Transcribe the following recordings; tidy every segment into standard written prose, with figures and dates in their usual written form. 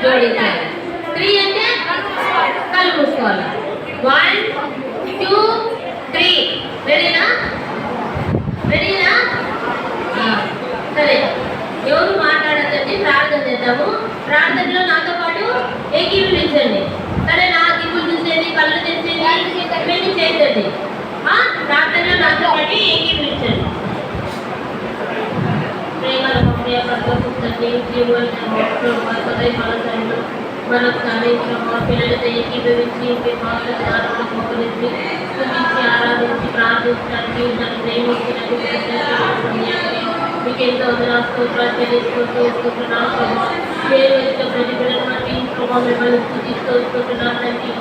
జోడించాలి. 3 అంటే కళ్ళు మూసుకోవాలి. 1 2 3. రెడీనా? సరే, ఎవరు మాట్లాడదండి, ప్రార్థన చేద్దాము. ప్రార్థనలో నాతో పాటు ఏకీభవించండి. సరే, నా దిక్కులు చూసేది, కళ్ళు తెచ్చేది ఇవన్నీ చేయదండి. ప్రార్థనలో నాతో పాటు ఏకీభవించండి. ప్రేమల తండ్రి, జీవన మరొకసారి పిల్లలతో ఏకీభవించి మీ మాటల జ్ఞానంలో మోకరించి స్తుతించి ఆరాధించి ప్రార్థించడానికి నన్ను ప్రేమించినట్టు మీకు ఎంతో స్తోత్రాలు చెల్లిస్తున్నాను. పేరు ప్రతి పిల్లలు బట్టి మిమ్మల్ని స్తుతిస్తున్నాను తండ్రి.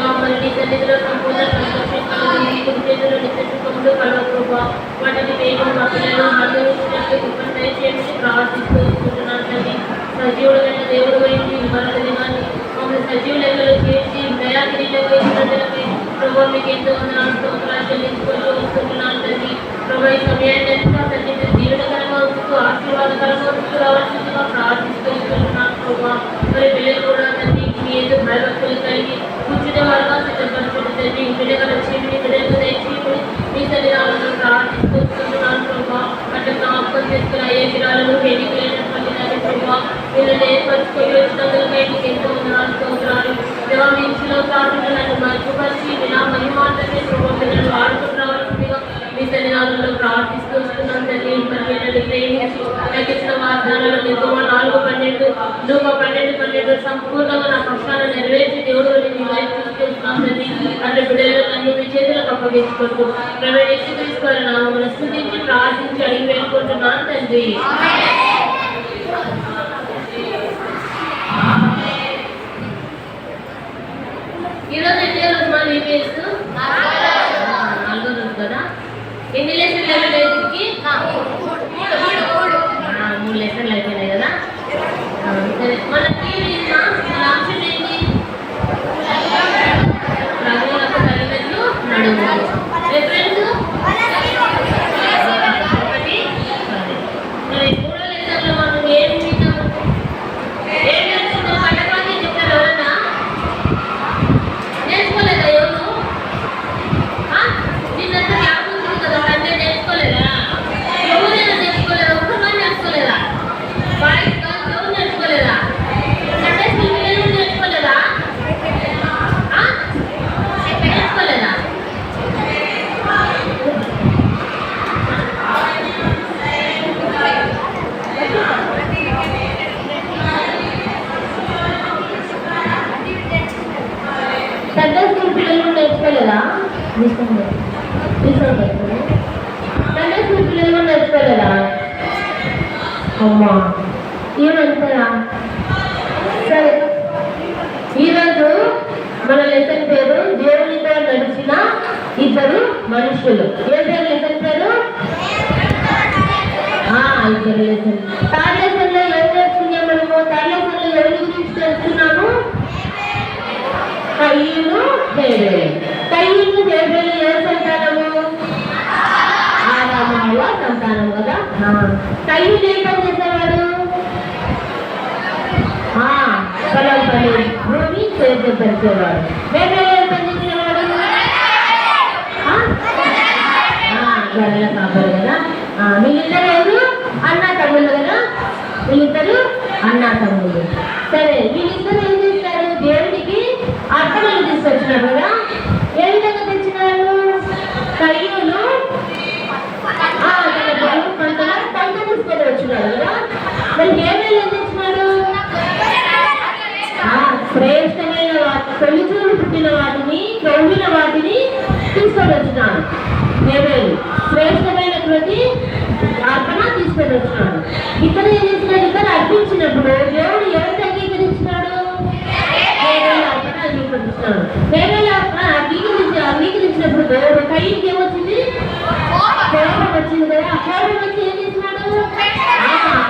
మమ్మల్ని సన్నిధిలో సంపూర్ణ సంతోషించాలని చేతులు నిత్యసుఖంలో కలవ ప్రభావ వాటిని మేము మా పిల్లలు అనుభవించినట్టు దయచేసి ప్రార్థిస్తున్నాను తండ్రి. సజీవుడైన దేవుడు వైపు మరొక దినాన్ని మమ్మల్ని సజీవ లెక్కలో చేసి దయాగిరిలో వేసినట్లయితే ప్రభావ మీకు ఎంతో స్తోత్రాలు చెల్లించుకుంటూ వస్తున్నాను తండ్రి. ప్రభావ ఈ సమయాన్ని ఎంతో తండ్రి మీరు దీవెనకరంగా ఉంచుతూ ఆశీర్వాదకరంగా ఉంచుతూ రావాల్సిందిగా ప్రార్థిస్తున్నాను ప్రభావ. మరి పిల్లలు కూడా తండ్రి మీ ఎందుకు భయభక్తులు కలిగి కూర్చునే వారుగా సిద్ధపరచుడు తండ్రి. బిడ్డగా చీమిని బిడ్డలకు దయచేయమని మీ సన్నిధానంలో ప్రార్థిస్తున్నాను ప్రభావ. అట్లా జ్ఞాపకం చేసుకున్న ఏ విరాలను ఎన్నికలైనటువంటి దాన్ని ప్రభావ వీళ్ళని ఏర్పరచుకొని వచ్చినందుకై మీకు ఎంతో స్తోత్రాలు. దేవా మీ ఇంట్లో ప్రార్థనలు నన్ను మర్చిపరిచి నా మహిమాటనే ప్రభావ పిల్లలు ఆడుకుని రావాల్సిందిగా మీ సన్నిధానంలో ప్రార్థిస్తూ వస్తున్నాను తండ్రి. మరి ప్రేమించి నాకు ఇచ్చిన వాగ్దానాలు నిర్గమ 4:12 లూకా 12:12 సంపూర్ణంగా నా పక్షాన నెరవేర్చి దేవుడు మీ వైపు తీసుకెళ్తున్నాను తండ్రి. అట్లా బిడ్డలు నన్ను మీ చేతులకు అప్పగించుకుంటూ ప్రవేశ తీసుకోవాలి నామమును స్తుతించి ప్రార్థించి అడిగి వేడుకుంటున్నాను తండ్రి. ఈరోజు ఎన్ని రోజు మనం ఏం చేస్తూ 4వ రోజు కదా. ఎన్ని లెసన్లు అయిపోయినాయి? 3 లెసన్లు అయిపోయినాయి కదా. సరే, మనకి లాంఛన్ ఏంటి? ప్రభువులకు తలపెట్లు నడుము. రిఫరెన్స్ ఒకటి. మరి 3వ లెసన్లో మనం ఏం వింటాము? ఏం నేర్చుకుంటాం? పట్టపాటి చెప్తారు ఎవరన్నా? నేర్చుకోలేదా ఎవరు? నిన్నంతా జ్ఞాపకం ఉంది కదా, అంటే నేర్చుకోలేదా? ఎవరైనా నేర్చుకోలేదా? ఒక్కరు నేర్చుకోలేదా? బాయ్స్ గర్ల్స్ ఎవరు నేర్చుకోలేదా? సండే స్కూల్ పిల్లలు నేర్చుకోలేదా? నేర్చుకోలేదా? సండే స్కూల్ పిల్లలు నేర్చుకోలేదా? సండే స్కూల్ పిల్లలు నేర్చుకోలేదా? అమ్మా ఏమంటారా? సరే, ఈరోజు మన లెసన్ పేరు దేవునితో నడిచిన 2 మనుషులు. ఏం పేరు లెసన్ పేరు? 2 లెసన్. థర్డ్ లెసన్ లో ఏం నేర్చుకున్నాం మనము? థర్డ్ లెసన్ లో ఎవరి గురించి తెలుసుకున్నాము? కయ్యూను హేబేలు. కయ్యూను హేబేలు ఎవరి సంతానము? ఆదాము హవ్వ సంతానం కదా. కయ్యూను ఏం పని చేసేవాడు? పొలం పని, భూమి చేసేవాడు. హేబేలు ఏం పని చేసేవాడు? గొర్రెల కాపరు కదా. వీళ్ళిద్దరు ఎవరు? అన్నా తమ్ముళ్ళు కదా. వీళ్ళిద్దరు అన్నా తమ్ముళ్ళు. సరే, వీళ్ళిద్దరు ఏం చేస్తారు? దేవుడికి అర్పణలు తీసుకొచ్చినారు కదా. ఏ విధంగా తెచ్చినారు? కయ్యూను తన పొలం పంట తీసుకొని వచ్చినాడు కదా. మరి హేబేలు ఏం తెచ్చినాడు? శ్రేష్టమైన తొలిచూలు పుట్టిన వాటిని, క్రౌడిన వాటిని తీసుకొని వచ్చినాడు. హేబేలు శ్రేష్టమైన ప్రతి అర్పణ తీసుకొని వచ్చినాడు. ఇక్కడ ఏం చేసినాడు? ఇక్కడ అర్పించినప్పుడు దేవుడు ఎవరికి అంగీకరించినాడు? హేబేలు అర్పణ అంగీకరించినాడు. హేబేలు అర్పణ అంగీకరించినప్పుడు దేవుడు కయ్యూనుకి ఏమొచ్చింది? కోపం వచ్చింది కదా. ఆ కోపం వచ్చి ఏం చేసినాడు?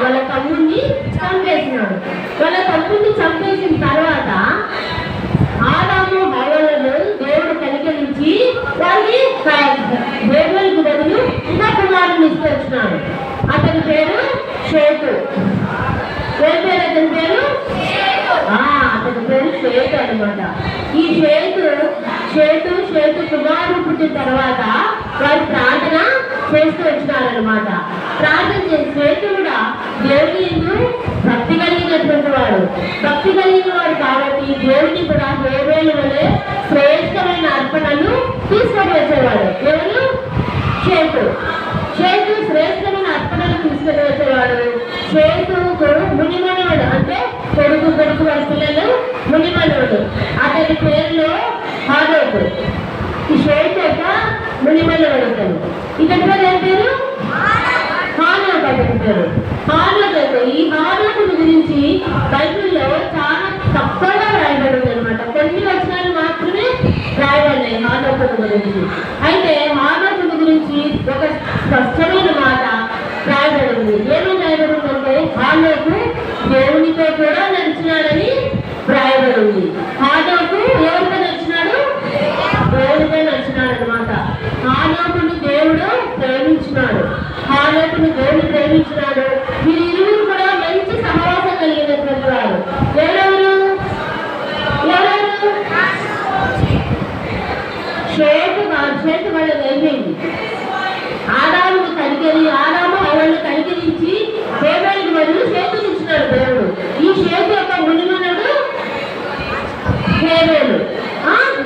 వాళ్ళ తమ్ముడిని చంపేసినాడు. వాళ్ళ తమ్ముడిని చంపేసిన తర్వాత ఆదాము హవ్వలను దేవుడు కనికరించి వాళ్ళని హేబేలుకు బదులు ఇంకా కుమారుని ఇస్తున్నాడు. అతని పేరు షేతు. ఏం పేరు అతని పేరు? షేతు అనమాట. ఈ షేతు కుమారుడు పుట్టిన తర్వాత వారు ప్రార్థన చేస్తూ వచ్చినారనమాట. ప్రార్థన చేసి షేతు కూడా దేవుని యందు భక్తి కలిగినటువంటి వాడు కాబట్టి దేవుని కూడా హేబేలు వలె శ్రేష్టమైన అర్పణలు తీసుకొని వచ్చేవాడు. ఎవరు? షేతు శ్రేష్టమైన అర్పణలు తీసుకొని వచ్చేవాడు. షేతుకు మునిమనవుడు, అంటే కొడుకు వారి పిల్లలు మునిమనవుడు. అతని పేరులో హానోకు. ఈ షేతు యొక్క మునిమనవుడు అతను. ఇతని పేరు ఏం పేరు? హానోకు. అతని పేరు హానోకు. ఈ హానోకుని గురించి బైబిల్లో చాలా తక్కువగా రాయబడింది అనమాట. కొన్ని వచనాలు మాత్రమే రాయబడినాయి హానోకుని గురించి. అయితే హానోకుని గురించి ఒక స్పష్టమైన మాట రాయబడింది. ఏమేమి రాయబడిందంటే హానోకు దేవునితో కూడా నడిచినాడని రాయబడింది. హానోకు ఎవరితో నడిచినాడు? దేవునితో నడిచినాడు అనమాట. హానోకుని దేవుడు ప్రేమించినాడు. వీరి ఇరువురు కూడా మంచి సహవాసం కలిగినటువంటి వారు. ఎవరెవరు? షేతు వాళ్ళని అయిపోయింది. ఆదాము అవన్నీ కనికరించి హేబేలుకి బదులు షేతుని ఇచ్చినాడు దేవుడు. ఈ షేతు యొక్క మునిమనుడు హేబేలు.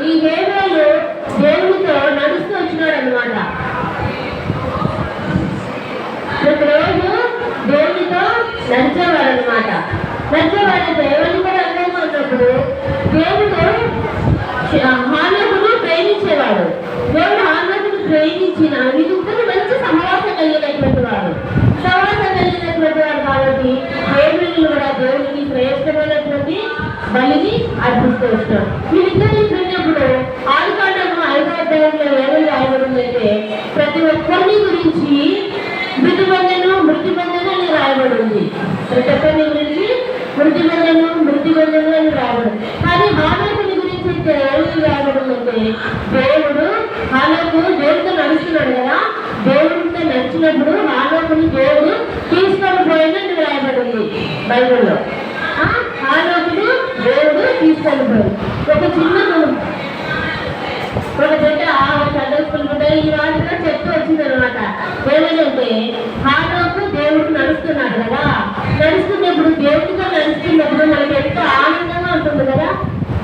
ఈ హేబేలు దేవునితో నడుస్తూ వచ్చినాడు అనమాట. ప్రతిరోజు దేవునితో నడిచేవాడు అనమాట. దేవుని కూడా అందంగా ఉన్నప్పుడు దేవుడు హానోకును ప్రేమించేవాడు. దేవుడు హానోకును ప్రేమించిన వీరిద్దరు మంచి సహవాసం కలిగినటువంటి వాడు కాబట్టి హేబేలు కూడా దేవునికి శ్రేష్టమైనటువంటి బలిని అర్పిస్తూ వచ్చినాడు. వీరిద్దరిని చూసినప్పుడు ఆదికాండము 5వ అధ్యాయంలో ఏమేమి రాయబడిందంటే ప్రతి ఒక్కరిని గురించి మృతి బంధను అని రాయబడి ఉంది. ప్రతి ఒక్కరిని గురించి మృతి బంధను అని రాయబడి. కానీ హానోకుని గురించి అయితే ఏమేమి రాయబడిందంటే దేవుడితో నడుస్తున్నాడు కదా, దేవుడితో నడిచినప్పుడు హానోకుని దేవుడు తీసుకొని పోయినట్టు రాయబడింది బైబిల్లో. హానోకుని దేవుడు తీసుకొని పోయి ఒక దగ్గర సండే స్కూల్ ఈ వాటిలో చెప్తూ వచ్చింది అనమాట. ఏమంటే హానోకు దేవుడు నడుస్తున్నాడు కదా, నడుస్తున్నప్పుడు దేవుడితో నడుస్తున్నప్పుడు మనకి ఎంతో ఆనందంగా ఉంటుంది కదా.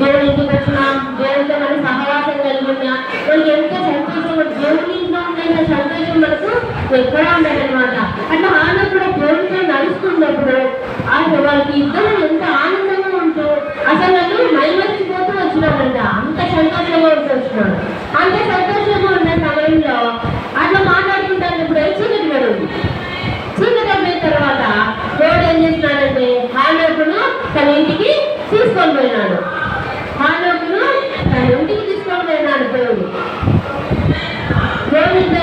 దేవుడి ఇంటికి వచ్చినాం, దేవుడితో మనం సహవాసం కలిగి ఉన్నా మనకి ఎంతో సంతోషం. దేవుడి ఇంట్లో ఉండే సంతోషం మనకు ఎక్కడా ఉండదనమాట. అట్లా హానోకు కూడా దేవుడితో నడుస్తున్నప్పుడు వాళ్ళకి ఇద్దరు ఎంత ఆనందంగా ఉంటూ అసలు వాళ్ళు మైమర్చిపోతూ వచ్చినాడంట. అంత సంతోషంగా ఉంటూ వచ్చినాడు. అంత సంతోషంగా ఉన్న సమయంలో అట్లా మాట్లాడుకుంటారు. చీకటి పడిన తర్వాత దేవుడు ఏం చేస్తున్నాడంటే హానోకును తన ఇంటికి తీసుకొని పోయినాడు. దేవుడితో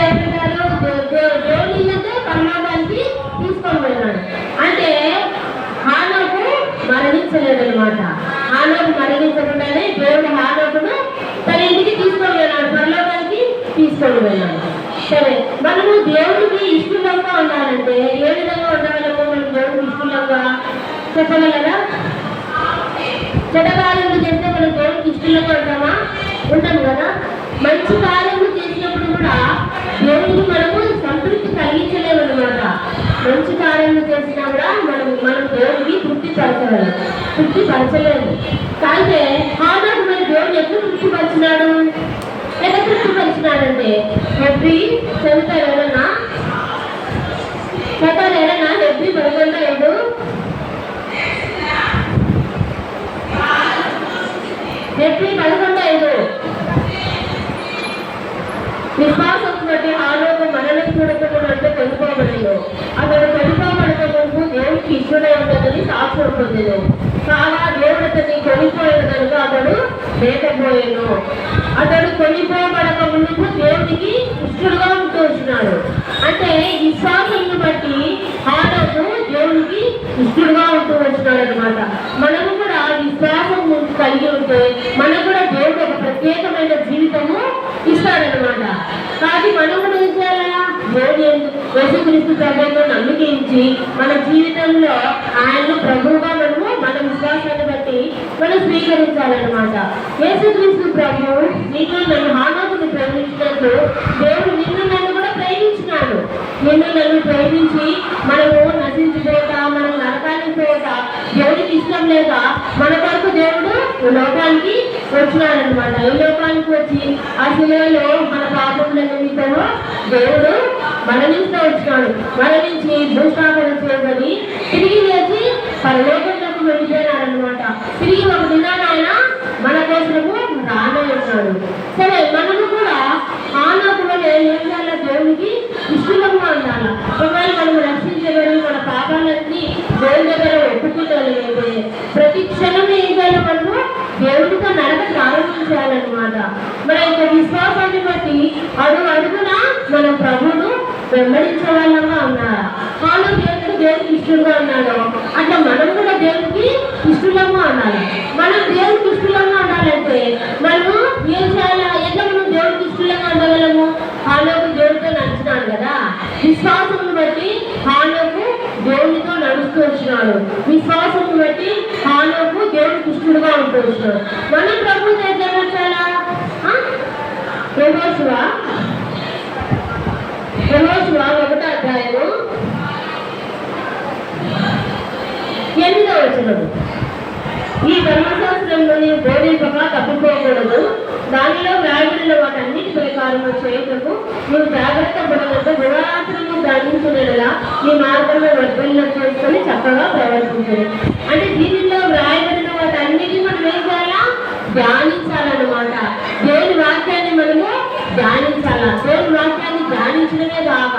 పరలోకానికి తీసుకొని పోయినాడు. అంటే హానోకు మరణించలేదనమాట. హానోకు మరణించకుండానే దేవుడు హానోకును తన ఇంటికి తీసుకొని పోయినాడు, పరలోకానికి తీసుకొని పోయినాడు. సరే, మనము దేవుడికి ఇష్టంగా ఉండాలంటే ఏ విధంగా ఉండగలము? మనం దేవుడికి ఇష్టంగా చెప్పగలరా? చెడ్డ కార్యములు చేస్తే మనం దేవుడికి ఇష్టంగా ఉంటామా? ఉంటాం కదా. మంచి కార్యములు చేసినప్పుడు కూడా దేవుడికి మనము సంతృప్తి కలిగించలేము అనమాట. మంచి కార్యములు చేసినా కూడా మనం దేవుడికి తృప్తిపరచలేము. అయితే హానోకు మన దేవుడు ఎప్పుడు తృప్తిపరిచినాడంటే హెబ్రీ చదువుతారు ఎవరన్నా? హెబ్రీ 11:5 విశ్వాసం బట్టి హానోకు మరణం చూడకుండా అంటే కొనుక్కోబడలేదు. అతడు కొనుక్కోబడక ముందు దేవుడికి ఇష్టమై ఉంటుందని సాక్ష్యం పొందలేదు. చాలా దేవుడు అతన్ని కొనిపోయిన కనుక అతడు లేకపోయాను. అతడు కొనిపోబడక ముందు దేవుడికి ఇష్టడుగా ఉంటూ వచ్చినాడు. అంటే విశ్వాసాన్ని బట్టి హానోకు దేవుడికి ఇష్టడుగా ఉంటూ వచ్చినాడు అనమాట. మనము కూడా విశ్వాసం కలిగి ఉంటే మనకు కూడా దేవుడు ఒక ప్రత్యేకమైన జీవితము ఇస్తాడనమాట. కాబట్టి మనం కూడా ఏం చేయాలా? దేవుడు యేసుక్రీస్తు ప్రభువును నమ్మకించి మన జీవితంలో ఆయన్ను ప్రభువుగా మన విశ్వాసాన్ని బట్టి మనం స్వీకరించాలన్నమాట. యేసుక్రీస్తు ప్రభువు నీకు నన్ను హానోకుని ప్రేమించినట్లు దేవుడు నిన్ను నన్ను కూడా ప్రేమించినాడు. నిన్ను నన్ను ప్రేమించి మనము నశించిపోక, మనం నరకానికి పోక, దేవుడికి ఇష్టం లేక మన కొరకు దేవుడు లోకానికి వచ్చినాడనమాట. ఈ లోకానికి వచ్చి ఆ శిలువలో మన పాపముల నిమిత్తము దేవుడు మరణిస్తూ వచ్చినాడు. మరణించి భూస్థాపన చేయబడి తిరిగి లేచి పరలోకంలోకి వెళ్ళిపోయినాడనమాట. తిరిగి ఒక దినాన ఆయన మన కోసము రానయ్యాడు. సరే, మనము కూడా హానోకులో ఏం చేయాలి? దేవునికి ఇష్టంగా ఉండాలి. ఒకవేళ మనము రక్షించబడి మన పాపాలన్నీ దేవుని దగ్గర ఒప్పుకుంటే ప్రతి క్షణం ఏం చేయాలి? మనము దేవుడితో నడక ప్రారంభించాలన్నమాట. మన యొక్క విశ్వాసాన్ని బట్టి అడుగున మనం ప్రభువును వెంబడించే వాళ్ళంగా ఉన్నారా? వాళ్ళు దేవుడికి ఇష్టంగా ఉన్నాడు. అట్లా మనం కూడా దేవుడికి ఇష్టంగా ఉండాలి. మనం దేవుడికి ఇష్టంగా ఉండాలంటే మనము ఏం చేయాలా? ఎట్లా మనం దేవుడికి ఇష్టంగా ఉండగలము? హానోకు దేవుడితో నడిచినాడు కదా. విశ్వాసం బట్టి హానోకు దేవునితో నడుస్తూ వచ్చినాడు. విశ్వాసం బట్టి హానోకు దేవుడికి ఇష్టడుగా ఉంటూ వచ్చినాడు. మనం ప్రభుత్వం ఎట్లా నడచాలా? యెహోషువ 1వ అధ్యాయము 8వ వచనం. ఈ ధర్మశాస్త్రంలోని బోధింపక తప్పుకోకూడదు, దానిలో వ్రాయబడిన వాటన్నిటి ప్రకారము చేయటకు నువ్వు జాగ్రత్త పడగలతో దివారాత్రము ధ్యానించునేలా నీ మార్గంలో వర్ధనం చేసుకొని చక్కగా ప్రవర్తించాలి. అంటే దీనిలో వ్రాయబడిన వాటన్నిటి మనం ఏం చేయాలా? ధ్యానించాలన్నమాట. దేవుని వాక్యాన్ని మనము ధ్యానించాలా. దేవుని వాక్యాన్ని ధ్యానించడమే కాక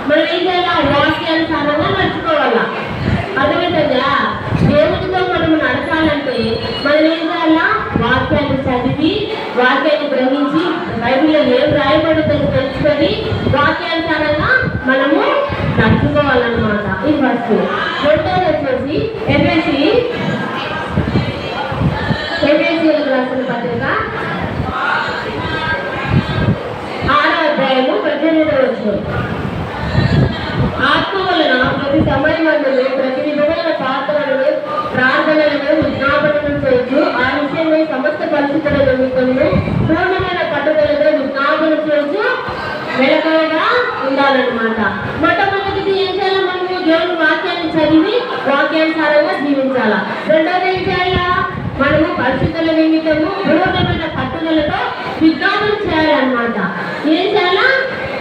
మనం ఏం చేయాలా? వాక్యానుసారంగా నడుచుకోవాలా. అర్థమవుతుందా? దేవుడితో మనము నడచాలంటే మనం ఏం చేయాలా? వాక్యాన్ని చదివి, వాక్యాన్ని గ్రహించి, బైబిల్లో ఏం రాయబడుతుందో తెలుసుకొని వాక్యానుసారంగా మనము నడుచుకోవాలన్నమాట. ఇది ఫస్ట్. రెండోది వచ్చేసి ఎఫెసీయులకు రాసిన పత్రిక 6వ అధ్యాయము 18వ వచనం. ఆత్మ వలన ప్రతి సమయమందును ప్రతి విధమైన ప్రార్థనలను విజ్ఞాపనలు చేయొచ్చు. ఆ విషయమై సమస్త పరిస్థితుల నిమిత్తము పూర్ణమైన పట్టుదలతో విజ్ఞాపన చేయొచ్చు, వెలకగా ఉండాలన్నమాట. మొట్టమొదటిది ఏం చేయాలి? మనము దేవుని వాక్యాన్ని చదివి వాక్యానుసారంగా జీవించాలా. రెండోది ఏం చేయాలా? మనము పరిస్థితుల నిమిత్తము పూర్ణమైన పట్టుదలతో విజ్ఞాపన చేయాలన్నమాట. ఏం చేయాలా?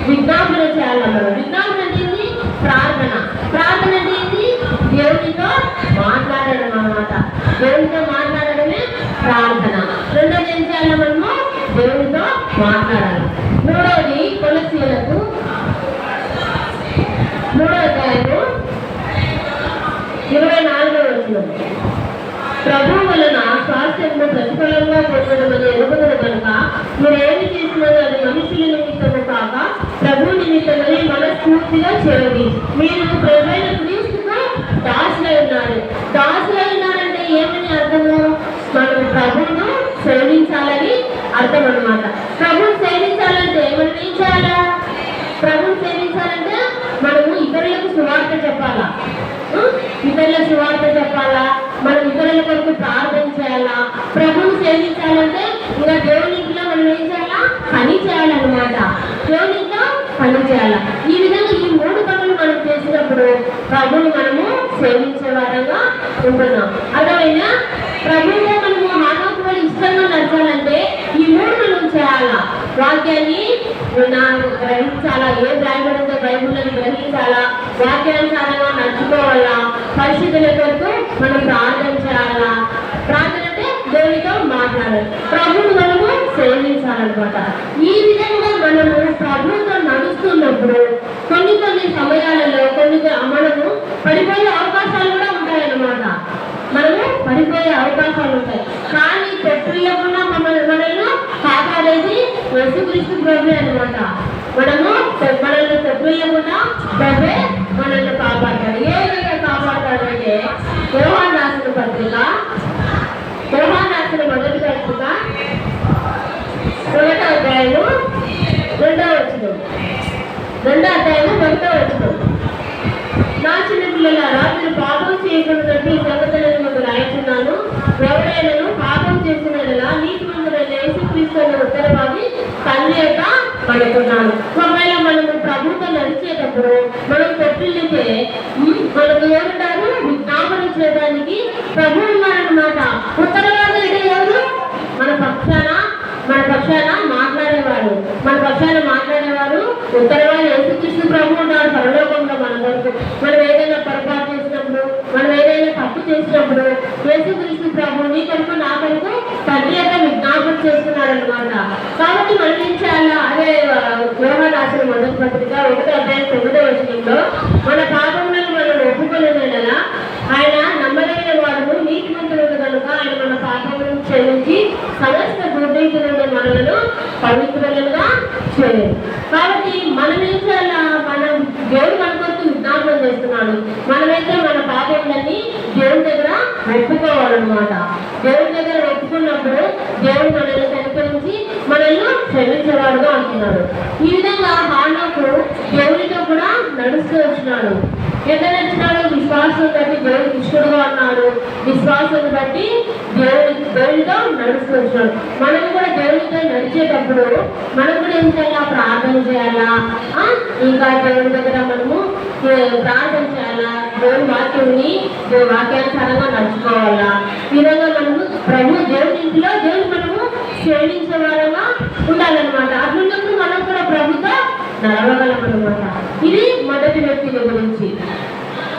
విజ్ఞాపన చేయాలా. మనం విజ్ఞాపన అనేది ప్రార్థన. ప్రార్థన అనేది దేవునితో మాట్లాడడం అన్నమాట. దేవునితో మాట్లాడడమే ప్రార్థన. రెండోది ఏం చేయాలి? మనము దేవునితో మాట్లాడాలి. మూడవది కొలస్సీయులకు 3వ అధ్యాయము 24వ వచనం. ప్రభు వలన స్వాస్థ్యము ప్రతిఫలంగా పొందడమని ఎరుగుదల కనుక మీరేమి చేసినది అది మనుషుల నిమిత్తము కాక ప్రభు నిమిత్తమని మనస్ఫూర్తిగా చేయండి. మీరు ప్రభువైన క్రీస్తుకు దాసులై ఉన్నారు. దాసులై ఉన్నారంటే ఏమని అర్థము? మనం ప్రభువును సేవించాలని అర్థం అన్నమాట. ప్రభువును సేవించాలంటే మనం ఏం చేయాలా? ప్రభువును సేవించాలంటే మనము ఇతరులకు సువార్త చెప్పాలా. ఇతరులకు సువార్త చెప్పాలా. మనం ఇతరుల కొరకు ప్రార్థన చేయాలా. ప్రభువును సేవించాలంటే ఇంకా దేవునిలో మనం ఏం చేయాలా? పని చేయాలన్నమాట. దేవునిలో పని చేయాలా. ఈ విధంగా ఈ 3 పనులు మనం చేసినప్పుడు ప్రభువుని మనము సేవించే వారంగా ఉంటున్నాం. అర్థమైనా? ప్రభువులో మనము హానోకు వల్ల ఇష్టంగా నడచాలంటే ఈ 3 మనం చేయాలా. వాక్యాన్ని గ్రహించాలా. ఏం రాయబడిందో బైబిల్ని గ్రహించాలా. వాక్యానుసారంగా నడుచుకోవాలా. పరిస్థితుల కొరకు మనం ప్రార్థన చేయాలా. ప్రార్థన అంటే దేవునితో మాట్లాడాలి. ప్రభువును మనము సేవించాలన్నమాట. ఈ విధంగా మనము ప్రభువుతో నడుస్తున్నప్పుడు కొన్ని సమయాలలో మనము పడిపోయే అవకాశాలు కూడా ఉంటాయన్నమాట. మనము పడిపోయే అవకాశాలు ఉంటాయి. కానీ పెట్టుకోకుండా మనల్ని కాపాడేది యేసుక్రీస్తు ప్రభువే అన్నమాట. మనల్ని పెట్టుకోకుండా ప్రభువే మనల్ని కాపాడతాడు. ఏ విధంగా కాపాడతాడు అంటే యోహాను రాసిన పత్రిక 1వ అధ్యాయము 2వ వచనం. 2వ అధ్యాయము 1వ వచనం. నా చిన్న పిల్లలారా, మీరు పాపం చేయకుండా ఈ సంగతులను మీకు రాయిస్తున్నాను. ఎవరైనా ఉత్తరవాది తండ్రి యొక్క పడుకున్నాడు. ఒకవేళ మనము ప్రభుత్వం నడిచేటప్పుడు మనం తొట్టిల్లితే మనకు ఎవరుంటారు? విజ్ఞాపన చేయడానికి ప్రభు ఉన్నారనమాట. ఉత్తరవాది ఎవరు? మన పక్షాన మాట్లాడేవాడు. ఉత్తరవాడు యేసుక్రీస్తు ప్రభు ఉన్నాడు పరలోకంలో మన వరకు. మనం ఏదైనా పొరపాటు చేసినప్పుడు, మనం ఏదైనా తప్పు చేసినప్పుడు యేసుక్రీస్తు ప్రభు నీ కొరకు నా కొరకు తండ్రి యొక్క విజ్ఞాపన చేస్తున్నాడు అనమాట. కాబట్టి మనం ఏం చేయాలా? అదే యోహాను రాసిన మొదటి పత్రిక 1:9 మన పాపములను మనం ఒప్పుకొనేలా ఆయన నమ్మదగిన వాడు నీతిమంతుడు కనుక ఆయన మన పాపములను క్షమించి సమస్త దుర్నీతులను మనలను పవిత్రులుగా చేయరు. కాబట్టి మనం ఏం చేయాలా? మనం దేవుడు మన కొరకు విజ్ఞాపనం చేస్తున్నాడు. మనమైతే మన పాపములన్నీ దేవుడి దగ్గర ఒప్పుకోవాలన్నమాట. దేవుడి దగ్గర ఒప్పుకున్నప్పుడు దేవుడు మనల్ని కనికరించి మనల్ని క్షమించేవాడుగా అంటున్నాడు. ఈ విధంగా హానోకు దేవుడితో కూడా నడుస్తూ వచ్చినాడు. ఎట్లా నడిచినాడు? విశ్వాసం బట్టి దేవుడికి ఇష్టడుగా ఉన్నాడు. విశ్వాసాన్ని బట్టి దేవుడితో నడుస్తూ వచ్చినాడు. మనం కూడా దేవుడితో నడిచేటప్పుడు మనం కూడా ఏం చేయాలా? ప్రార్థన చేయాలా? ఇంకా దేవుడి దగ్గర మనము ప్రార్థన చేయాలా? దేవుడి వాక్యాన్ని వాక్యానుసారంగా నడుచుకోవాలా? ఈ విధంగా మనము దేవుడి ఇంట్లో దేవుడు మనము సేవించే వారంగా ఉండాలన్నమాట. అట్లున్నప్పుడు మనం కూడా ప్రభుతో నడవగలం అనమాట. ఇది మొదటి వ్యక్తి గురించి.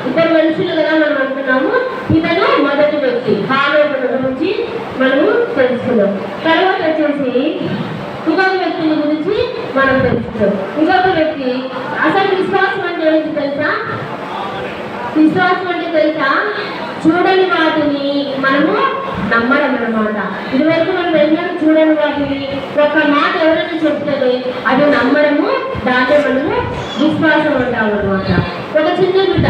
ఇద్దరు మనుషులు కదా మనం అంటున్నాము. ఇతను మొదటి వ్యక్తి హానోకు గురించి మనము తెలుసుకున్నాం. తర్వాత వచ్చేసి ఇంకొక వ్యక్తిని గురించి మనం తెలుసుకున్నాం. ఇంకొక వ్యక్తి అసలు విశ్వాసం అంటే ఏంటి తెలుసా? చూడని వాటిని మనము నమ్మడం అనమాట. ఇదివరకు మనం వెళ్ళిన చూడని వాటిని ఒక మాట ఎవరైనా చెప్తే అది నమ్మడము, దాంట్లో మనము విశ్వాసం అంటాం అనమాట. ఒక చిన్న బిడ్డ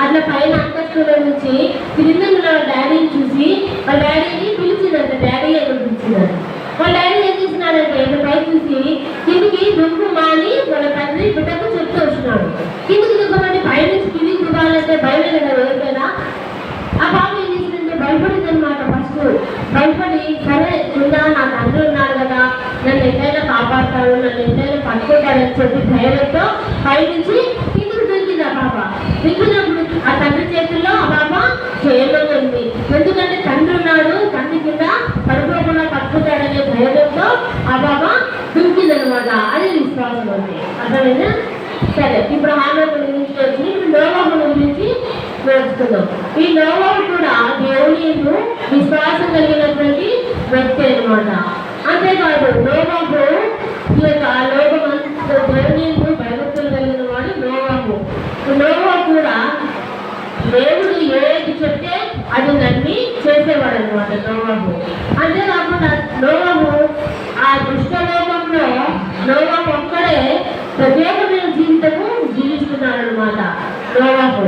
అట్లా పైన అంతస్తుల నుంచి కింద డాడీని చూసి వాళ్ళ డాడీని పిలిచిందంట. డాడీ అని పిలిచిందంట. వాళ్ళ డాడీ ఏం చేసినాడంటే పై చూసి కిందికి దుమ్ము మాని వాళ్ళ తండ్రి బిడ్డకు చెప్తూ వచ్చినాడు. కిందికి దుఃఖమని పై నుంచి కిందికి దుఃఖాలంటే భయమే కదా ఎవరికైనా. ఆ పాప ఏం చేసిందంటే భయపడింది అనమాట. ఫస్ట్ భయపడి సరే ఉందా నా తండ్రి ఉన్నాడు కదా, నన్ను ఎట్లయినా కాపాడతాడు, నన్ను ఎట్లయినా పట్టుకుంటాడని చెప్పి ధైర్యంతో పై నుంచి కిందికి దొరికింది ఆ పాప. దిగినప్పుడు ఆ తండ్రి చేతుల్లో ఆ పాప చేయడం ఉంది. ఎందుకంటే తండ్రి ఉన్నాడు, తండ్రి కింద పడుకోకుండా పట్టుకుంటాడనే ధైర్యంతో ఆ పాప దుంకిందనమాట. అది విశ్వాసం అంటే అర్థమైనా? సరే, ఇప్పుడు హానోకు గురించి వచ్చి నోవహు గురించి నేర్చుకుందాం. ఈ నోవహు కూడా దేవుని విశ్వాసం కలిగినటువంటి వ్యక్తి అనమాట. అంతేకాదు నోవహు ఈ యొక్క లోకమంతా దేవుని భయభక్తులు కలిగిన వాడు నోవహు. నోవహు కూడా దేవుడు ఏది చెప్తే అది నమ్మి చేసేవాడు అనమాట నోవహు. అంతేకాకుండా నోవహు ఆ దుష్టలోకంలో నోవహు ఒక్కడే ప్రత్యేకమైన జీవితము జీవిస్తున్నాడు అనమాట. నోవహు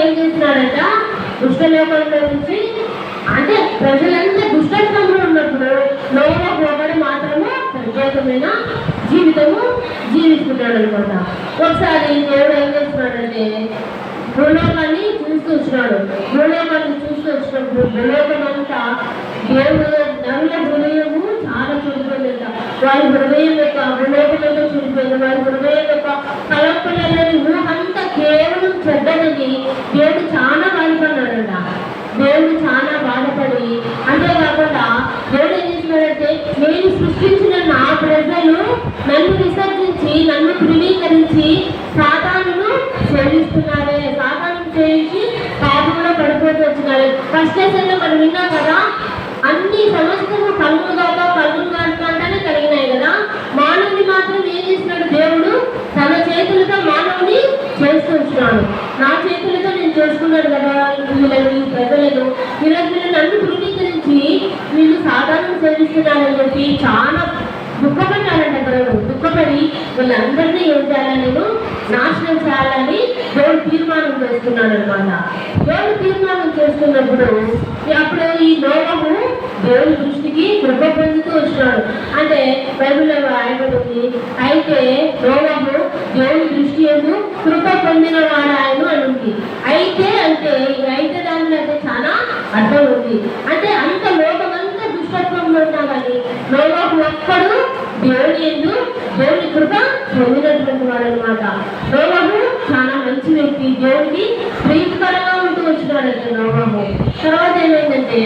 ఏం చేస్తున్నాడంట? దుష్టలోకంలో నుంచి, అంటే ప్రజలంతా దుష్టత్వంలో ఉన్నప్పుడు నోవహు ఒకడు మాత్రము ప్రత్యేకమైన జీవితము జీవిస్తున్నాడు అనమాట. ఒకసారి దేవుడు ఏం చేస్తున్నాడంటే భూలోకాన్ని చూస్తూ వచ్చినప్పుడు భూలోకమంతా దేవుడు నరుల హృదయము చాలా చుడిపోయిందంట. వారి హృదయం యొక్క భూలోకమంతా చుడిపోయింది. వారి హృదయం యొక్క కలపలని ఊహంతా కేవలం చెడ్డదని దేవుడు చాలా బాధపడ్డాడంట. అంతేకాకుండా దేవుడు ఏం చేసినాడంటే నేను సృష్టించిన నా ప్రజలు నన్ను విసర్జించి నన్ను ధృవీకరించి సాతానును సేవిస్తున్నారే, సాతాను సేవించి పాపంలో పడిపోతూ వచ్చినారు. ఫస్ట్ లెసన్లో మనం విన్నాం కదా, అన్ని సమస్తము కలుగుగానే కలిగినాయి కదా. మానవుని మాత్రం ఏం చేసినాడు? దేవుడు తన చేతులతో మానవుని చేస్తూ వచ్చినాడు. నా చేతులతో నేను చేసుకున్నాడు కదా వీళ్ళని, ఈ ప్రజలను. ఈరోజు వీళ్ళు నన్ను ధృవీకరించి వీళ్ళు సాధారణ సేవిస్తున్నారని చెప్పి చాలా దుఃఖపడ్డారంట. దుఃఖపడి వీళ్ళందరినీ ఏం చేయాలని, నేను నాశనం చేయాలని దేవుడు తీర్మానం చేస్తున్నాడు అనమాట. దేవుడు తీర్మానం చేస్తున్నప్పుడు అప్పుడు ఈ నోవహు దేవుని దృష్టికి కృప పొందుతూ వచ్చినాడు. అంటే బైబిల్లో రాయబడింది, అయితే నోవహు దేవుని దృష్టి ఎందు కృప పొందిన వాడు ఆయన అని ఉంది. అయితే దానిలో అయితే చాలా అర్థం ఉంది. అంటే అంత లోకమంతా దుష్టత్వంలో ఉన్నా కానీ నోవాహు ఒక్కడు దేవుని కృప పొందినటువంటి వాడు అనమాట. నోవాహు చాలా మంచి వ్యక్తి, దేవుడికి ప్రీతికరంగా ఉంటూ వచ్చినాడంటే నోవాహు. తర్వాత ఏమైందంటే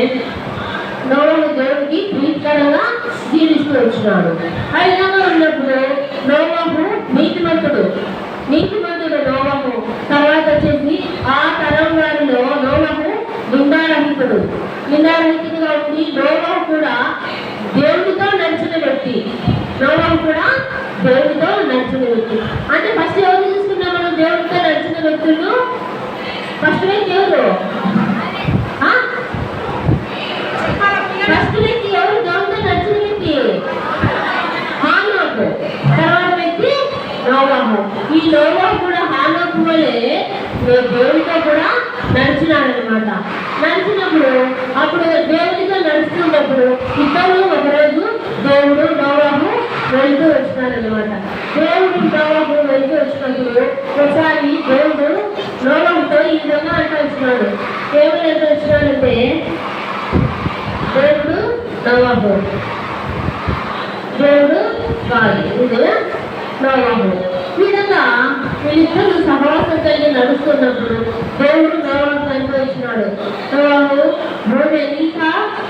నోవాహు దేవుడికి ప్రీతికరంగా జీవిస్తూ వచ్చినాడు. ఆ విధంగా ఉన్నప్పుడు నోవాహు నీతిమంతుడు నోవాహు. తర్వాత వచ్చేసి ఆ తరం వారిలో నోవాహు నిందారహితుడుగా ఉండి నోవాహు కూడా దేవుడితో నడిచిన వ్యక్తి. అంటే ఫస్ట్ ఎవరు తీసుకున్నాం మనం దేవుడితో నడిచిన వ్యక్తులు? ఫస్ట్ వ్యక్తి ఎవరు? ఫస్ట్ వ్యక్తి ఎవరు దేవుడితో నడిచిన వ్యక్తి? హానోకు. తర్వాత వ్యక్తి నోవాహు. ఈ నోవాహు కూడా హానోకు వలె దేవుడితో కూడా నడిచినాడనమాట. నడిచినప్పుడు అప్పుడు దేవుడితో నడుస్తున్నప్పుడు ఇద్దరు ఒకరోజు దేవుడు నోవాహు వెళ్తూ వచ్చినాడనమాట. దేవుడు నోవాహు వెళ్తూ వచ్చినప్పుడు ఒకసారి దేవుడు నోవాహుతో ఈ విధంగా అంటూ వచ్చినాడు. దేవుడు ఎంత వచ్చినాడంటే దేవుడు నోవాహు, దేవుడు కాదు ఇది నోవాహు. ఈ విధంగా వీళ్ళిద్దరు సహవాసం కలిగి నడుస్తున్నప్పుడు దేవుడు నోవాహుతో అనుభవించినాడు. నోవాహు భూమి ఎంత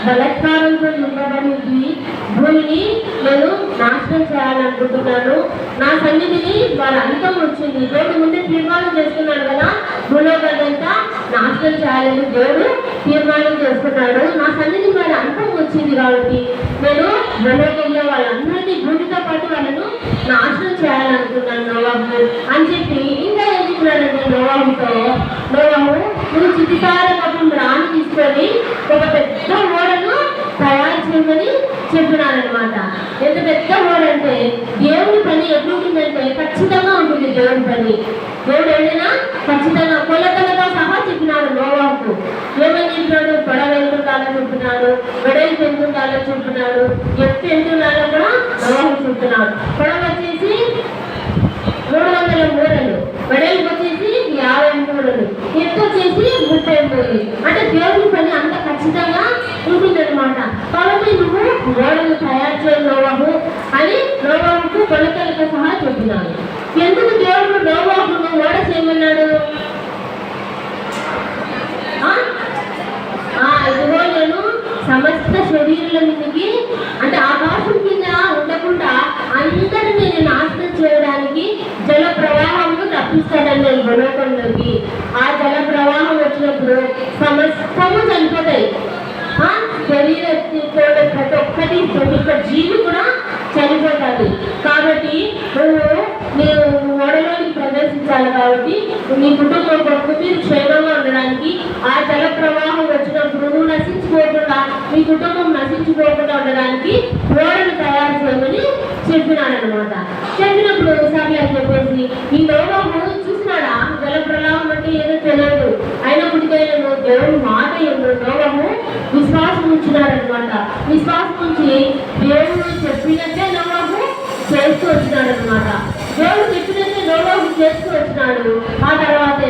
బలత్కారంతో నింపబడింది, భూమిని నేను నాశనం చేయాలనుకుంటున్నాను, నా సన్నిధిని వారి అంతం వచ్చింది. దేవుడు ముందే తీర్మానం చేసుకున్నాడు కదా, భూలోకంతా నాశనం చేయాలని దేవుడు తీర్మానం చేసుకున్నాడు. నా సన్నిధి వారి అంతం వచ్చింది కాబట్టి నేను భూలోకంలో వాళ్ళందరినీ భూమితో పాటు వాళ్ళను నాశనం చేయాలనుకున్నాను నోవాహు అని చెప్పి ఇంకా ఏం చెప్పినాడంటే నోవాహుతో, నోవాహు నువ్వు చితికారకం రాని తీసుకొని ఒక పెద్ద ఓడను తయారు చేయమని చెప్పినారనమాట. ఎంత పెద్ద ఓడ అంటే దేవుడి పని ఎట్లుంటుందంటే ఖచ్చితంగా ఉంటుంది. దేవుడి పని దేవుడు ఏదైనా ఖచ్చితంగా కొలతలతో సహా చెప్పినాడు నోవాహుకు. ఏమని చెప్పినాడు? పొడవు ఎంత ఉండాలో చెప్పినాడు, వెడల్పు ఎంత ఉండాలో చెప్పినాడు, ఎత్తు ఎంత ఉండాలో కూడా నోవాహు చెప్తున్నాడు. పొడవు వచ్చేసి 300 మూరలు, వెడల్పు వచ్చేసి 50 మూరలు, ఎత్తు వచ్చేసి 30 మూరలు. అంటే దేవుడి పని అంత ఖచ్చితంగా ఉంటుందన్నమాట. కాబట్టి నువ్వు ఓడను తయారు చేయాలి నోవాహు అని నోవాహుకు కొలతలతో సహా చెప్పినాడు. ఎందుకు దేవుడు నోవాహును ఓడ చేయమన్నాడు? ఇదిగో నేను సమస్త శరీరాల మీదకి అంటే ఆకాశం కింద ఉండకుండా అందరినీ నేను నాశనం చేయడానికి జల ప్రవాహంను రప్పిస్తానని నేను భూలోకంలోకి. ఆ జల ప్రవాహం వచ్చినప్పుడు సమస్తము చనిపోతాయి. ప్రతి ఒక్కటి ప్రతి ఒక్క జీవి కూడా చనిపోతాడు. కాబట్టి నేను ఓడలోకి ప్రవేశించాలి. కాబట్టి నీ కుటుంబం కొరకు మీరు క్షేమంగా ఉండడానికి ఆ జల ప్రవాహం వచ్చినప్పుడు నువ్వు నశించుకోకుండా, మీ కుటుంబం నశించుకోకుండా ఉండడానికి ఓడను తయారు చేయమని చెప్పినాడు అనమాట. చెప్పినప్పుడు సర్లే అని చెప్పేసి ఈ నోవాహు చూసినాడా జల ప్రవాహం అంటే ఏదో తెలియదు. అయినప్పటికైనా దేవుడు మాట నోవాహు విశ్వాసం ఉంచినాడనమాట. విశ్వాసం ఉంచి దేవుడు చెప్పినట్టే నోవాహు చేస్తూ వచ్చినాడు అనమాట. దేవుడు చెప్పినట్టే నోవాహు చేస్తూ వచ్చినాడు. ఆ తర్వాత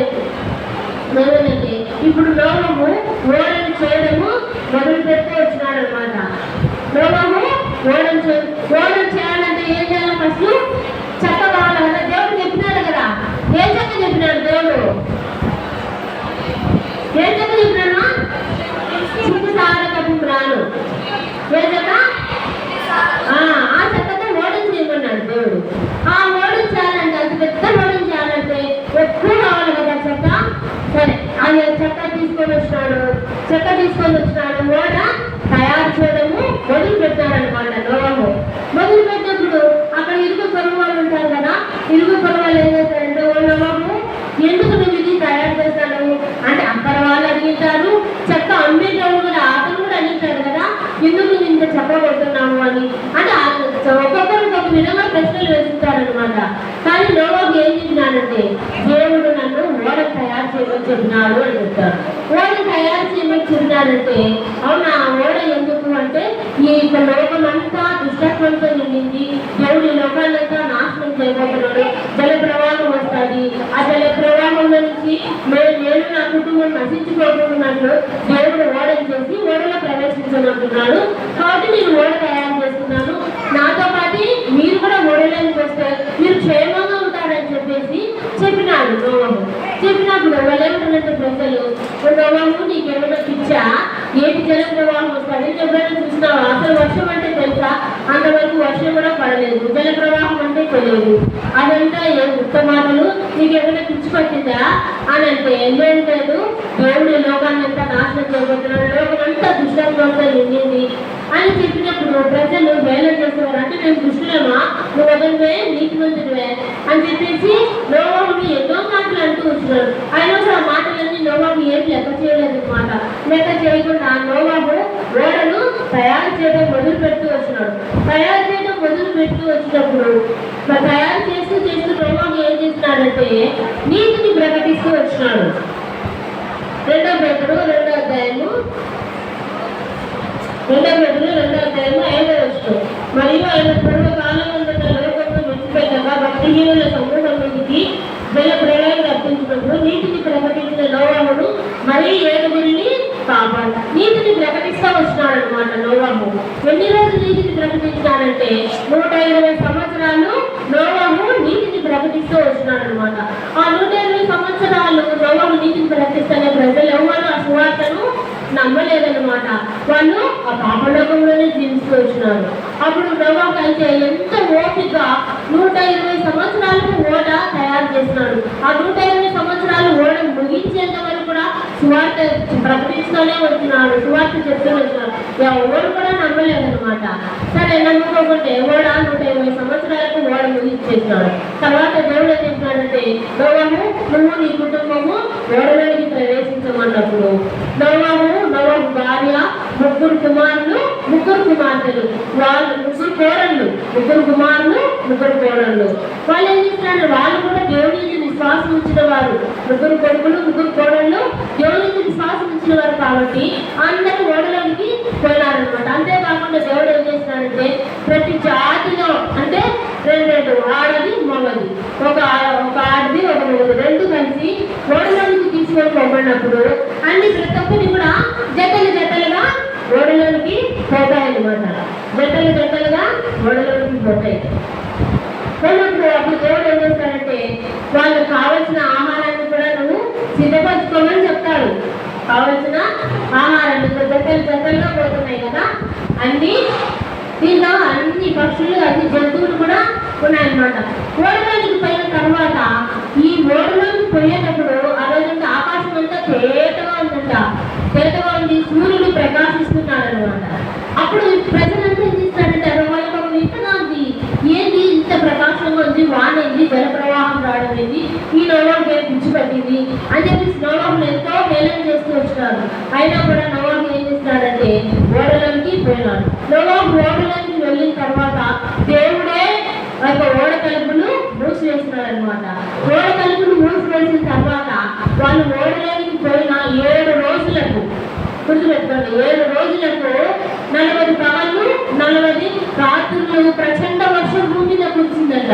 ఏమైందంటే ఇప్పుడు నోవాహు ఓడను చేయడము మొదలు పెడుతూ వచ్చినాడు అనమాట. నోవాహు ఓడను చేయాలంటే ఏం చేయాలి? ఫస్ట్ చెక్క కావాలి కదా. దేవుడు చెప్పినాడు కదా, ఏ చెక్క చెప్పినాడు దేవుడు? ఏ చెక్క చెప్పినాడు? చిత్తుసారకపు రాను. ఏ చెక్క? ఆ చెక్కతో ఓడను చేయమన్నాడు దేవుడు. ఆ ఓడను చేయాలంటే అంత పెద్ద ఓడను చేయాలంటే ఎక్కువ కావాలి కదా చెక్క. సరే అది చెక్క తీసుకొని వచ్చినాడు. ఓడ తయారు చేయడము మొదలు పెట్టాడు అనమాట నోవాహు. మొదలు పెట్టినప్పుడు అక్కడ ఇరుగు పొరుగు వాళ్ళు ఉంటారు కదా, ఇరుగు పొరుగు వాళ్ళు ఏం చేస్తారంటే ఓ నోవాహు ఎందుకు నువ్వు ఇది తయారు చేస్తాడు అంటే అక్కడ వాళ్ళు అడిగింటారు, చెక్క అమ్మేటప్పుడు కూడా అతను కూడా అడిగింటాడు కదా, ఎందుకు నువ్వు ఇంత చెక్క కొడుతున్నావు అని. అంటే ఒక్కొక్కరికి ఒక విధంగా ప్రశ్నలు వేస్తుంటారనమాట. కానీ నోవాహు ఏం చెప్పినాడంటే దేవుడు నన్ను ఓడ తయారు చేయమని చెప్పినాడు అని చెప్తాడు. ఓడ తయారు చేయమని చెప్పినాడంటే అవునా ఓడ ఎందుకు అంటే ఈ లోకం అంతా దుష్టత్వంతో నిండింది, దేవుడి లోకాలంతా నాశనం చేయబోతున్నాడు, జల ప్రవాహం వస్తుంది. ఆ జల ప్రవాహంలో నుంచి నేను నా కుటుంబం నశించుకోకుండా దేవుడు ఓడని చేసి ఓడలో ప్రవేశించాడు. ప్రవేశించమంటున్నాడు. కాబట్టి నేను ఓడ తయారు చేస్తున్నాను, నాతో పాటు మీరు కూడా ఓడలోకి వస్తే మీరు క్షేమంగా ఉంటారని చెప్పేసి చెప్పినాడు నోవాహు. చెప్పినప్పుడు వాళ్ళు ఏమంటారంటే ప్రజలు, నోవాహు నీకేమైనా పిచ్చా, ఏటి జల ప్రవాహం వస్తుంది ఎప్పుడైనా చూసినావా? అసలు వర్షం అంటే తెలుసా? అంతవరకు వర్షం కూడా పడలేదు, జల ప్రవాహం అంటే తెలియదు, అదంతా ఏ ఉత్తమాటలు, నీకేమైనా పిచ్చి పట్టిందా అని అంటే లేదు లేదు, దేవుడు లోకాన్ని అంతా నాశనం చేయబోతున్నాడు, లోకం అంతా దుష్టంతో నిండింది అని చెప్పినప్పుడు ప్రజలు వేలం చేసేవారు. అంటే మేము దుష్టులమా, నువ్వు వదనివే నీతిమంతుడివే అని చెప్పేసి నోవాహుని ఎన్నో మాటలు అంటూ వచ్చినాడు. అయినా కూడా ఆ మాటలన్నీ నోవాహు ఏం లెక్క చేయలేదు అనమాట. లెక్క చేయకుండా నోవాహు ఓడను తయారు చేయడం మొదలు పెడుతూ వచ్చినాడు. తయారు చేయడం మొదలు పెడుతూ వచ్చినప్పుడు తయారు చేస్తూ నోవాహు ఏం చేస్తున్నాడంటే నీతిని ప్రకటిస్తూ వచ్చినాడు. 2 పేతురు 2వ అధ్యాయము 5వ వచనం. మరియు ఆయన పూర్వకాలం లోకంలో విడిచిపెట్టగా భక్తిహీనుల సమూహం మీదికి జల ప్రళయం రప్పించినప్పుడు నీతిని ప్రకటించిన నోవాహును మరీ 7 కాపాడు. నీతిని ప్రకటిస్తూ వచ్చినాడు అనమాట నోవాహు. ఎన్ని రోజులు నీతిని ప్రకటించినాడంటే 120 సంవత్సరాలు నోవాహు నీతిని ప్రకటిస్తూ వచ్చినాడు అనమాట. ఆ 120 సంవత్సరాలు నోవాహు నీతిని ప్రకటిస్తేనే ప్రజలు ఎవరు ఆ సువార్తను నమ్మలేదన్నమాట. వాళ్ళు ఆ పాపలోకంలోనే జీవిస్తూ వచ్చినారు. అప్పుడు నోవాహు అయితే ఎంత ఓపిక 120 సంవత్సరాలకు ఓడ తయారు చేసినాడు. ఆ 120 సంవత్సరాలు ఓడ ముగించేంత వరకు కూడా సువార్త ప్రకటిస్తూనే వచ్చినాడు, సువార్త చెప్తూ వచ్చినాడు. ఎవరు కూడా నమ్మలేదన్నమాట. సరే నమ్మకోకుంటే ఓడ 120 సంవత్సరాలకు ఓడ ముగించేసినాడు. తర్వాత దేవుడు ఏం చెప్పినాడంటే నోవాహు నువ్వు నీ కుటుంబము ఓడలోనికి ప్రవేశించమన్నప్పుడు నోవాహు భార్య 3 కుమారులు 3 కుమార్తెలు, వాళ్ళు 3 కోడళ్ళు, 3 కుమారులు 3 కోడళ్ళు. వాళ్ళు ఏం చేస్తున్నారు? వాళ్ళు కూడా దేవునికి విశ్వాసం ఉంచిన వారు. 3 కొడుకులు 3 కోడళ్ళు దేవునికి విశ్వాసం ఉంచిన వారు కాబట్టి అందరూ ఓడలోనికి పోయినారనమాట. అంతేకాకుండా దేవుడు ఏం చేస్తున్నాడంటే ప్రతి జాతిలో అంటే 2 ఆడది మగది, ఒక ఆడది ఒక మగది 2 కలిసి ఓడలోనికి తీసుకొని పోబడినప్పుడు అన్ని ప్రతి ఒక్కటి కూడా జతలుగా ఓడలోనికి పోతాయి అనమాట. జతలుగా ఓడలోనికి పోతాయి. అప్పుడు దేవుడు ఏం చేస్తాడంటే వాళ్ళకి కావలసిన ఆహారాన్ని కూడా నువ్వు సిద్ధపరచుకోమని చెప్తాడు. కావలసిన ఆహారాన్ని జతలుగా పోతున్నాయి కదా అన్ని, దీనిలో అన్ని పక్షులు అన్ని జంతువులు కూడా ఉన్నాయన్నమాట. ఓడలోనికి పోయిన తర్వాత ఈ ఓడలోనికి పోయేటప్పుడు ఆ రోజంతా ఆకాశం అంతా తేటగా ఉంది, సూర్యుడు ప్రకాశిస్తున్నాడు అనమాట. అప్పుడు ప్రజలంతా ఏం చేస్తారంటే వాళ్ళకి ఒక ఇంతగా ఉంది, ఏంది ఇంత ప్రకాశంగా ఉంది, వాన ఏంది, జల ప్రవాహం రావడం ఏంది, ఈ నోవాహు ఏం పిచ్చిపట్టింది అని చెప్పి నోవాహును ఎంతో హేళన చేస్తూ వచ్చినారు. అయినా కూడా నోవాహు ఏం చేస్తున్నాడంటే ఓడలోనికి పోయినాడు. నోవాహు ఓడలోనికి వెళ్ళిన తర్వాత దేవుడే ఓడ తలుపులు మూసివేసినాడు అనమాట. ఓడ తలుపులు మూసివేసిన తర్వాత వాళ్ళు ఓడలోనికి పోయిన 7 రోజులకు గుర్తుపెట్టుకోండి, 7 రోజులకు 40 పగళ్ళు 40 రాత్రులు ప్రచండ వర్షం భూమి మీద కురిసిందంట.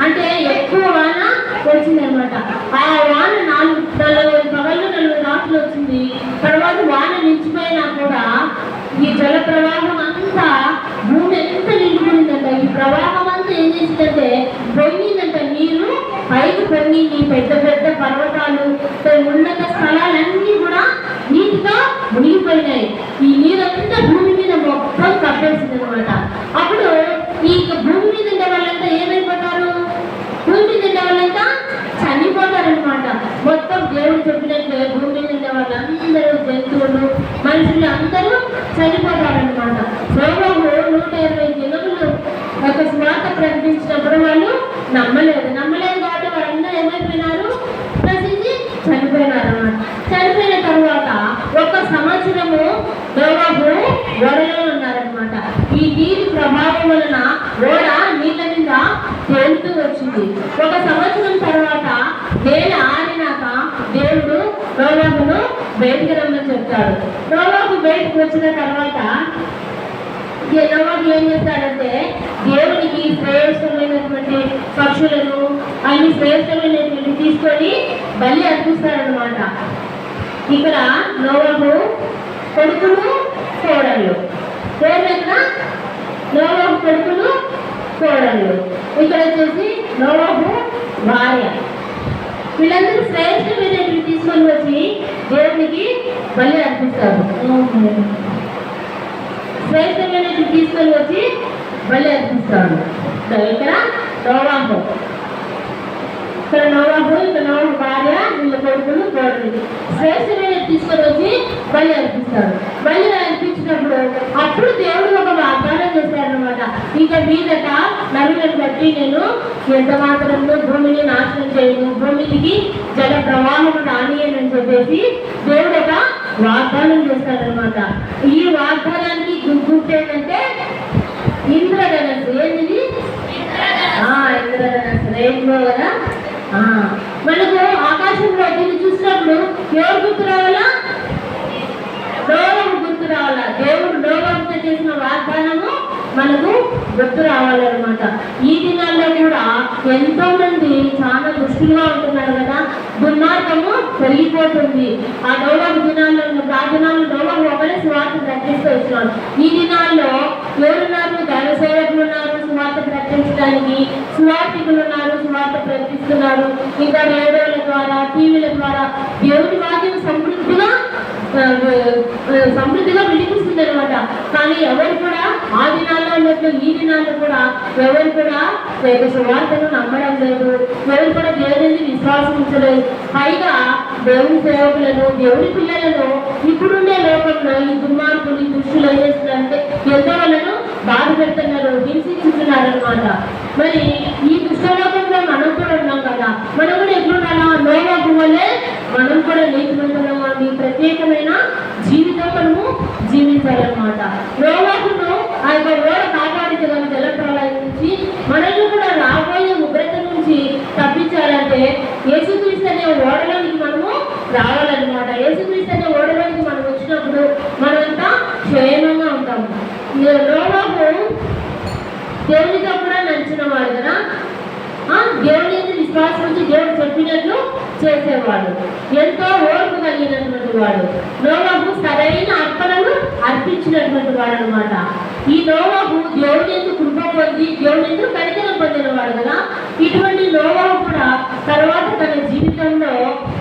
అంటే ఎక్కువ వాన వచ్చిందనమాట. ఆ వాన 40 పగళ్ళు 40 రాత్రులు వచ్చింది. తర్వాత వాన నిలిచిపోయినా కూడా ఈ జల ప్రవాహం అంతా భూమి ఎంత నిండిపోయిందంట. ఈ ప్రవాహం అంతా ఏం చేసిందంటే పొంగిందంట, నీరు పైకి పొంగి పెద్ద పెద్ద పర్వతాలు ఉన్నత స్థలాలన్నీ కూడా నీటిగా మునిగిపోయినాయి. ఈ నీరంతా భూమి మీద మొత్తం కప్పేసింది అనమాట. అప్పుడు ఈ భూమి మీద ఉండే వాళ్ళంతా ఏమైపోతారు? భూమి మీద ఉండే వాళ్ళంతా చనిపోతారనమాట. మొత్తం దేవుడు చెప్పినట్లే భూమి మీద ఉండే వాళ్ళందరూ జంతువులు మనుషులు అందరూ చనిపోతారనమాట. నోవాహు 120 దినములు ఒక స్వార్థ ప్రకటించినప్పుడు వాళ్ళు నమ్మలేదు కాబట్టి వాళ్ళందరూ ఏమైపోయినారు? ప్రసిద్ధి చనిపోయినారు అన్నమాట. చనిపోయిన తర్వాత 1 సంవత్సరము నోవాహు ఓడలో ఉన్నారనమాట. ఈ నీటి ప్రభావం వలన ఓడ నీళ్ళ మీద తేలుతూ వచ్చింది. 1 సంవత్సరం తర్వాత నేల ఆరినాక దేవుడు నోవాహును బయటికి రమ్మని చెప్తాడు. నోవాహు బయటకు వచ్చిన తర్వాత నోవాహు ఏం చేస్తాడంటే దేవునికి శ్రేష్టమైనటువంటి పక్షులను అన్ని శ్రేష్టమైనటువంటి తీసుకొని బలి అర్పిస్తాడనమాట. ఇక్కడ నోవాహు కొడుకులు కోడళ్ళు. పేర్లు ఎక్కడ? నోవాహు కొడుకులు, కోడళ్ళు. ఇక్కడ వచ్చేసి నోవాహు భార్య. వీళ్ళందరూ శ్రేష్టమైనవి తీసుకొని వచ్చి దేవునికి బలి అర్పిస్తారు. శ్రేష్టమైనవి తీసుకొని వచ్చి బలి అర్పిస్తాడు. ఇక్కడ నోవాహు, ఇక్కడ నోవాహు, ఇక్కడ నోవాహు భార్య, వీళ్ళ కొడుకులు, కోడలు శ్రేష్టమైనవి తీసుకొని వచ్చి బలి అర్పిస్తాడు. బలి అర్పించినప్పుడు అప్పుడు దేవుడు ఒక వాగ్దానం చేశాడనమాట. ఇక మీదట నరులను బట్టి నేను ఎంత మాత్రంలో భూమిని నాశనం చేయను, భూమికి జల ప్రవాహం రానియనని చెప్పేసి దేవుడు ఒక వాగ్దానం చేస్తాడనమాట. ఈ వాగ్దానానికి గుర్తు ఏంటంటే ఇంద్రధనస్సు. ఏంటిది? ఇంద్రధనస్సు. రేట్లో కదా. మనకు ఆకాశంలో దీన్ని చూసినప్పుడు ఎవరు గుర్తు రావాలా? నోవాహు గుర్తు రావాలా. దేవుడు నోవాహుతో చేసిన వాగ్దానము మనకు గుర్తు రావాలన్నమాట. ఈ దినాల్లో కూడా ఎంతో మంది చాలా దుష్టులుగా ఉంటున్నారు కదా. దుర్మార్గము పెరిగిపోతుంది. ఆ నోవాహు దినాల్లో ఆ దినాల్లో నోవాహు ఒకరే సువార్త ప్రకటిస్తూ వచ్చినాడు. ఈ దినాల్లో ఎవరున్నారు? దైవ సేవకులు ఉన్నారు సువార్త ప్రకటించడానికి, సువార్థికులు ఉన్నారు సువార్త ప్రకటిస్తున్నారు. ఇంకా రేడియోల ద్వారా, టీవీల ద్వారా దేవుని వాక్యం సమృద్ధిగా వినిపిస్తుంది అనమాట. కానీ ఎవరు కూడా ఆ దినాల్లో ఉన్నట్లు ఈ దినాల్లో కూడా ఎవరు కూడా సువార్తను నమ్మడం లేదు. ఎవరు కూడా దేవుడిని విశ్వాసించలేదు. పైగా దేవుని సేవకులను, దేవుని పిల్లలను ఇప్పుడుండే లోకంలో ఈ దుర్మార్గులు, దుష్టులు ఏం చేస్తున్నారంటే ఎంతో వాళ్ళను బాధ పెడుతున్నారు, హింసించుతున్నారు అనమాట. మరి ఈ దుష్టలోకంలో మనం కూడా ఉన్నాం కదా. మనం కూడా ఎట్లుండాలా? నోవాహు వలె మనం కూడా నీతిమంతులం. మీ ప్రత్యేకమైన జీవితం మనము జీవించాలన్నమాట. నోవాహును ఆ యొక్క ఓడ కాపాడించగల జలప్రలయం నుంచి మనల్ని కూడా రాబోయే ఉగ్రత నుంచి తప్పించాలంటే యేసుక్రీస్తు అనే ఓడలోనికి మనము రావాలన్నమాట. యేసుక్రీస్తు అనే ఓడలోనికి మనం వచ్చినప్పుడు మనమంతా క్షేమంగా ఉంటాము. నోవాహు దేవునితో కూడా నడిచిన వాడు కదా. దేవుని విశ్వాసం నుంచి దేవుడు చెప్పినట్లు చేసేవాడు. ఎంతో ఓర్పు కలిగినటువంటి వాడు. నోవాహు సరైన అర్పణను అర్పించినటువంటి వాడు అనమాట. ఈ నోవాహు దేవుని ఎందుకు కృప పొంది, దేవుని ఎందుకు కనికరం పొందిన వాడు కదా. ఇటువంటి నోవాహు కూడా తర్వాత తన జీవితంలో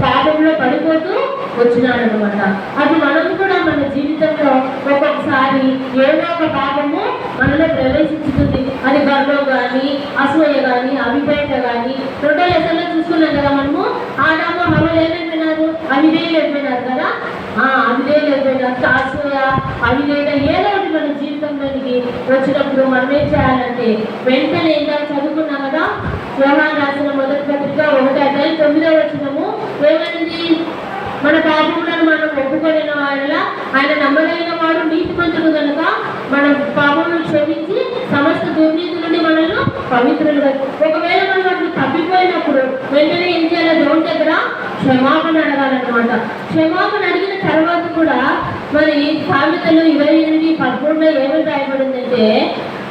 పాపంలో పడిపోతూ వచ్చినాడు అనమాట. అది మనం కూడా మన జీవితంలో ఒక్కొక్కసారి ఏదో ఒక పాపము మనలో ప్రవేశించుతుంది. అది గర్వం కానీ, అసూయ కానీ, అవిధేయత కానీ. రెండో లెక్కల్లో చూసుకున్నాం కదా మనము. ఆదాము హవ్వలు ఏమైపోయినారు? అవిధేయులు అయిపోయినారు కదా. అవిధేయులు అయిపోయినారు. అసూయ, అవిధేయత ఏదో ఒకటి మన జీవితంలోనికి వచ్చినప్పుడు మనం ఏం చేయాలంటే వెంటనే ఇంకా చదువుకున్నాం కదా. యోహాను రాసిన మొదటి పత్రిక 1:9 ఏమైంది? మన పాపములను మనం ఒప్పుకొనిన వాళ్ళ ఆయన నమ్మదగిన వాడు నీతిమంతుడు కనుక మన పాపములను క్షమించి సమస్త దుర్నీతి నుండి మనల్ని పవిత్రులుగా. ఒకవేళ మనం అట్లు తప్పిపోయినప్పుడు వెంటనే ఏం చేయాలి? దేవుని దగ్గర క్షమాపణ అడగాలన్నమాట. క్షమాపణ అడిగిన తర్వాత కూడా మరి సామెతలు 28:13 ఏమని రాయబడిందంటే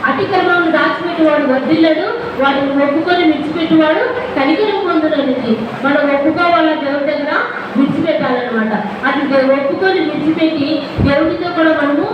అతిక్రమం దాచిపెట్టేవాడు వర్ధిల్లడు, వాటిని ఒప్పుకొని విడిచిపెట్టేవాడు కనికరం పొందునని. మనం ఒప్పుకోవాల దేవుడి దగ్గర విడిచిపెట్టాలన్నమాట. అది ఒప్పుకొని విడిచిపెట్టి దేవుడితో కూడా